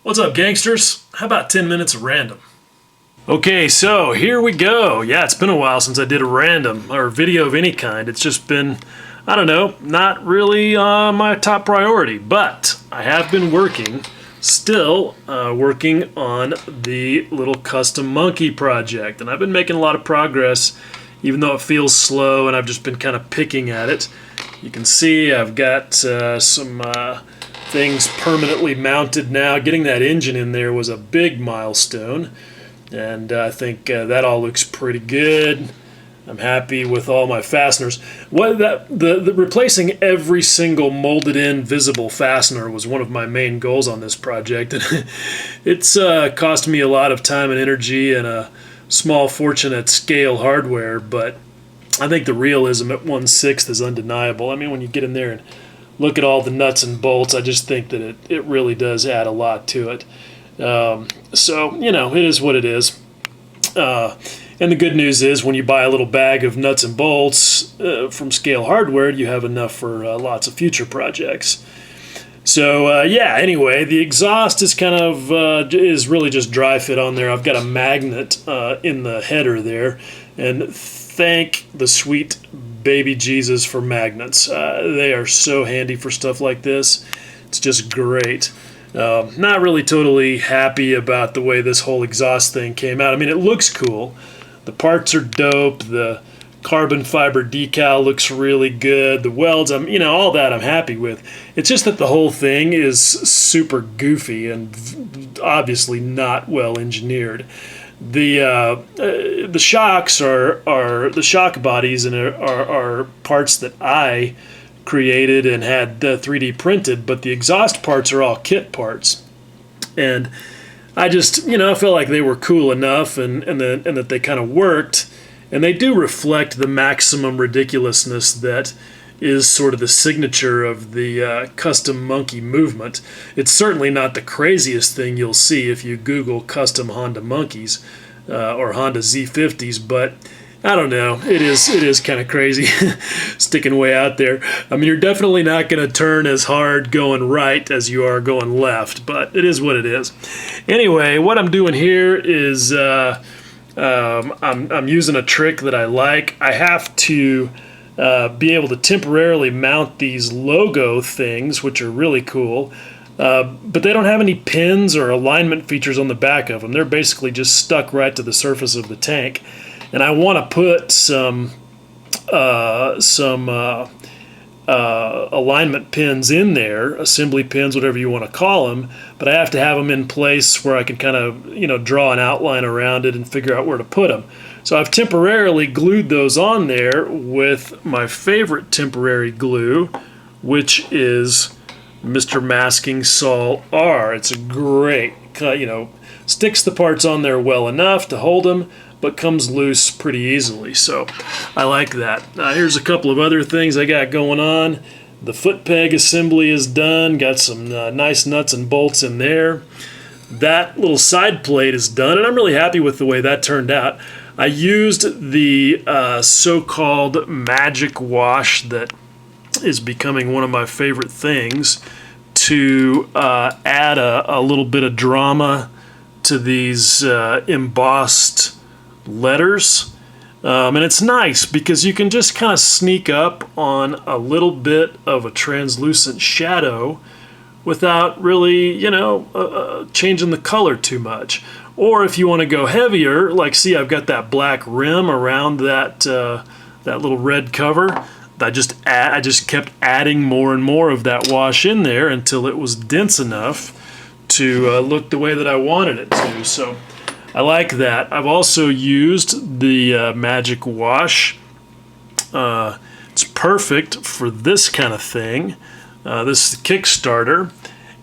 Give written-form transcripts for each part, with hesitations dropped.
What's up, gangsters? How about 10 minutes of random? Okay, so here we go. Yeah, it's been a while since I did a random or video of any kind. It's just been, I don't know, not really my top priority, but I have been still working on the little custom monkey project, and I've been making a lot of progress, even though it feels slow, and I've just been kind of picking at it. You can see I've got some things permanently mounted now. Getting that engine in there was a big milestone, and I think that all looks pretty good. I'm happy with all my fasteners. The replacing every single molded in visible fastener was one of my main goals on this project. It's cost me a lot of time and energy and a small fortune at scale hardware, but I think the realism at 1/6 is undeniable. I mean, when you get in there and look at all the nuts and bolts, I just think that it really does add a lot to it. So, you know, it is what it is. And the good news is when you buy a little bag of nuts and bolts from Scale Hardware, you have enough for lots of future projects. So, yeah, anyway, the exhaust is kind of is really just dry fit on there. I've got a magnet in the header there, and thank the sweet baby Jesus for magnets. They are so handy for stuff like this. It's just great. Not really totally happy about the way this whole exhaust thing came out. I mean, it looks cool. The parts are dope. The carbon fiber decal looks really good. The welds, all that I'm happy with. It's just that the whole thing is super goofy and obviously not well engineered. The shocks are the shock bodies and are parts that I created and had 3D printed, but the exhaust parts are all kit parts, and I just I felt like they were cool enough and that they kind of worked, and they do reflect the maximum ridiculousness that is sort of the signature of the custom monkey movement. It's certainly not the craziest thing you'll see if you Google custom Honda monkeys or Honda Z50s, but I don't know. It is kind of crazy sticking way out there. I mean, you're definitely not going to turn as hard going right as you are going left, but it is what it is. Anyway, what I'm doing here is I'm using a trick that I like. I have to be able to temporarily mount these logo things, which are really cool, but they don't have any pins or alignment features on the back of them. They're basically just stuck right to the surface of the tank. And I want to put some alignment pins in there, assembly pins, whatever you want to call them, but I have to have them in place where I can kind of draw an outline around it and figure out where to put them. So I've temporarily glued those on there with my favorite temporary glue, which is Mr. Masking Sol R. It's a great, sticks the parts on there well enough to hold them, but comes loose pretty easily, so I like that. Here's a couple of other things I got going on. The foot peg assembly is done, got some nice nuts and bolts in there. That little side plate is done, and I'm really happy with the way that turned out. I used the so-called magic wash that is becoming one of my favorite things to add a little bit of drama to these embossed letters, and it's nice because you can just kind of sneak up on a little bit of a translucent shadow without really changing the color too much. Or if you want to go heavier, like see I've got that black rim around that little red cover. I just kept adding more and more of that wash in there until it was dense enough to look the way that I wanted it to. So I like that. I've also used the magic wash. It's perfect for this kind of thing. This is the Kickstarter.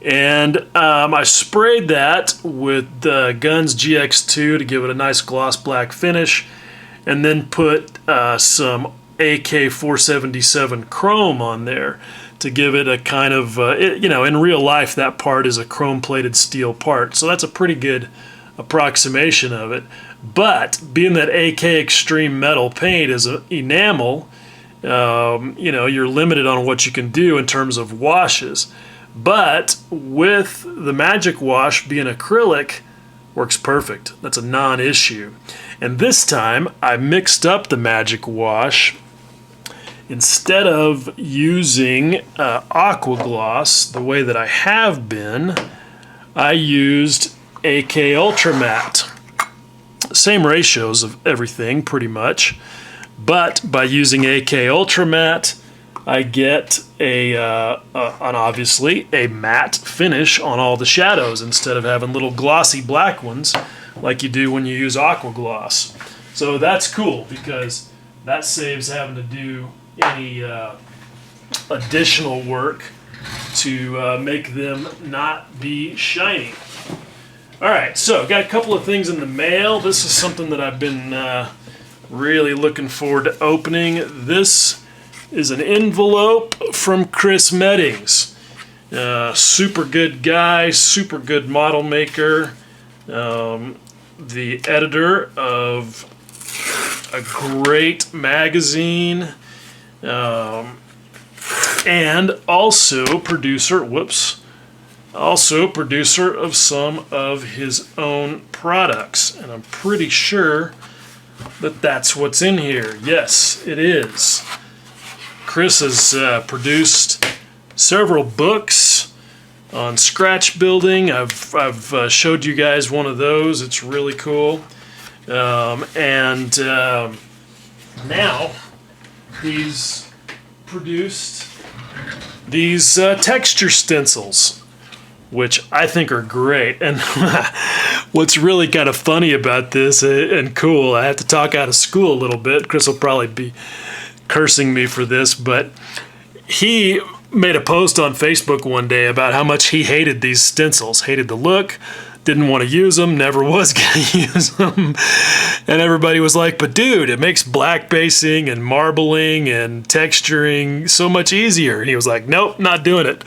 And I sprayed that with Guns GX2 to give it a nice gloss black finish, and then put some AK-477 chrome on there to give it a kind of, in real life that part is a chrome-plated steel part. So that's a pretty good approximation of it, but being that AK Extreme Metal paint is enamel, you're limited on what you can do in terms of washes. But with the Magic Wash being acrylic, works perfect. That's a non-issue. And this time I mixed up the Magic Wash. Instead of using Aqua Gloss the way that I have been, I used AK Ultra Matte. Same ratios of everything pretty much, but by using AK Ultra Matte, I get obviously a matte finish on all the shadows instead of having little glossy black ones like you do when you use Aqua Gloss. So that's cool because that saves having to do any additional work to make them not be shiny. All right, so got a couple of things in the mail. This is something that I've been really looking forward to opening. This is an envelope from Chris Meddings. Super good guy, super good model maker, the editor of a great magazine, and also producer of some of his own products. And I'm pretty sure that that's what's in here. Yes, it is. Chris has produced several books on scratch building. I've showed you guys one of those. It's really cool. Now he's produced these texture stencils, which I think are great. And what's really kind of funny about this and cool, I have to talk out of school a little bit. Chris will probably be cursing me for this, but he made a post on Facebook one day about how much he hated these stencils, hated the look, didn't want to use them, never was going to use them. And everybody was like, but dude, it makes black basing and marbling and texturing so much easier. And he was like, nope, not doing it.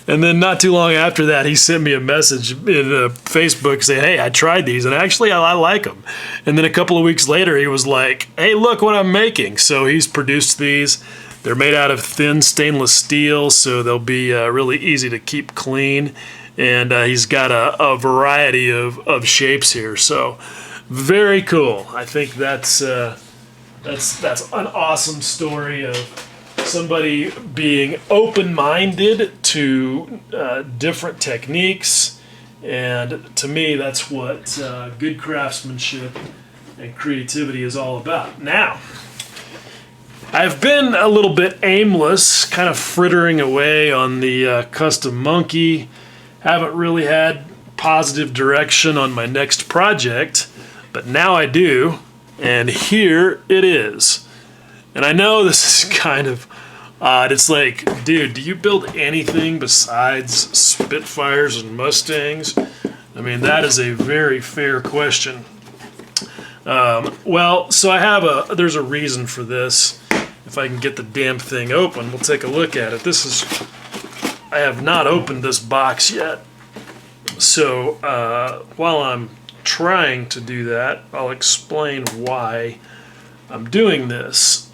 And then not too long after that, he sent me a message in Facebook saying, hey, I tried these and actually I like them. And then a couple of weeks later, he was like, hey, look what I'm making. So he's produced these. They're made out of thin stainless steel, so they'll be really easy to keep clean. And he's got a variety of shapes here, so very cool. I think that's an awesome story of somebody being open-minded to different techniques, and to me, that's what good craftsmanship and creativity is all about. Now, I've been a little bit aimless, kind of frittering away on the custom monkey. Haven't really had positive direction on my next project, but now I do, and here it is. And I know this is kind of odd. It's like, dude, do you build anything besides Spitfires and Mustangs? I mean, that is a very fair question. Well, so there's a reason for this. If I can get the damn thing open, we'll take a look at it. I have not opened this box yet. So while I'm trying to do that, I'll explain why I'm doing this.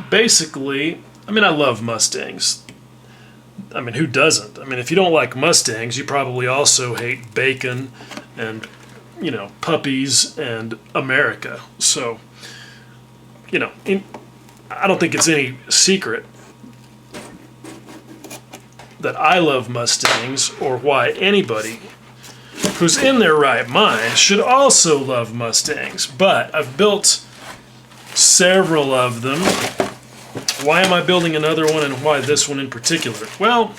Basically, I mean, I love Mustangs. I mean, who doesn't? I mean, if you don't like Mustangs, you probably also hate bacon and, puppies and America. So, I don't think it's any secret that I love Mustangs, or why anybody who's in their right mind should also love Mustangs. But I've built several of them. Why am I building another one, and why this one in particular? Well,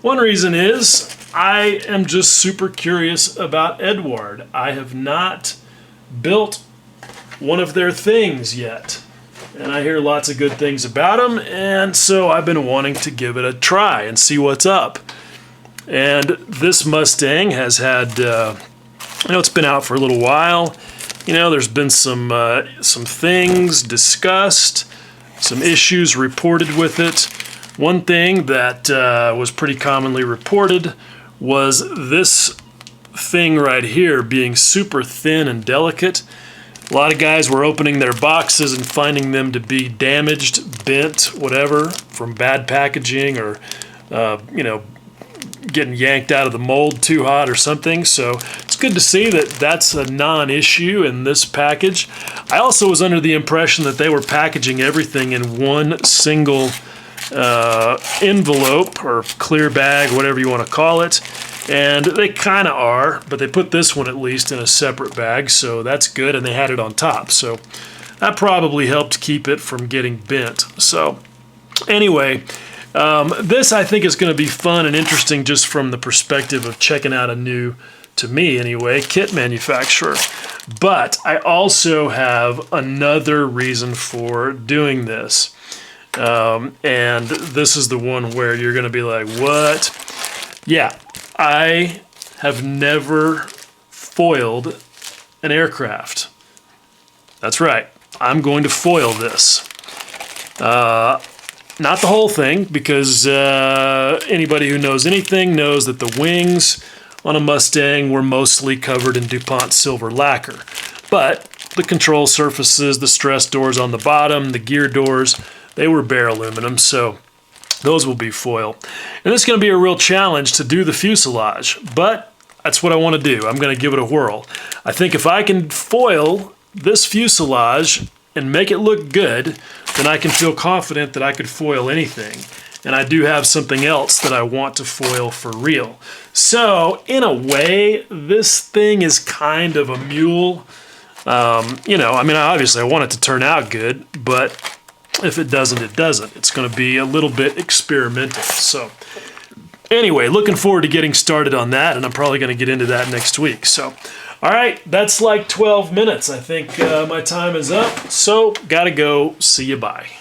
one reason is I am just super curious about Eduard. I have not built one of their things yet, and I hear lots of good things about them, and so I've been wanting to give it a try and see what's up. And this Mustang has had, it's been out for a little while. There's been some things discussed, some issues reported with it. One thing that was pretty commonly reported was this thing right here being super thin and delicate. A lot of guys were opening their boxes and finding them to be damaged, bent, whatever, from bad packaging or, getting yanked out of the mold too hot or something. So it's good to see that that's a non-issue in this package. I also was under the impression that they were packaging everything in one single envelope or clear bag, whatever you want to call it. And they kind of are, but they put this one at least in a separate bag, so that's good, and they had it on top. So that probably helped keep it from getting bent. So anyway, this I think is going to be fun and interesting just from the perspective of checking out a new, to me anyway, kit manufacturer. But I also have another reason for doing this. And this is the one where you're going to be like, what? Yeah, I have never foiled an aircraft. That's right. I'm going to foil this. Not the whole thing, because anybody who knows anything knows that the wings on a Mustang were mostly covered in DuPont silver lacquer. But the control surfaces, the stress doors on the bottom, the gear doors, they were bare aluminum, so those will be foil. And it's going to be a real challenge to do the fuselage, but that's what I want to do. I'm going to give it a whirl. I think if I can foil this fuselage and make it look good, then I can feel confident that I could foil anything. And I do have something else that I want to foil for real. So, in a way, this thing is kind of a mule. You know, I mean, obviously I want it to turn out good, but if it doesn't, it doesn't. It's going to be a little bit experimental. So, anyway, looking forward to getting started on that, and I'm probably going to get into that next week. So, all right, that's like 12 minutes. I think my time is up, so gotta go. See you, bye.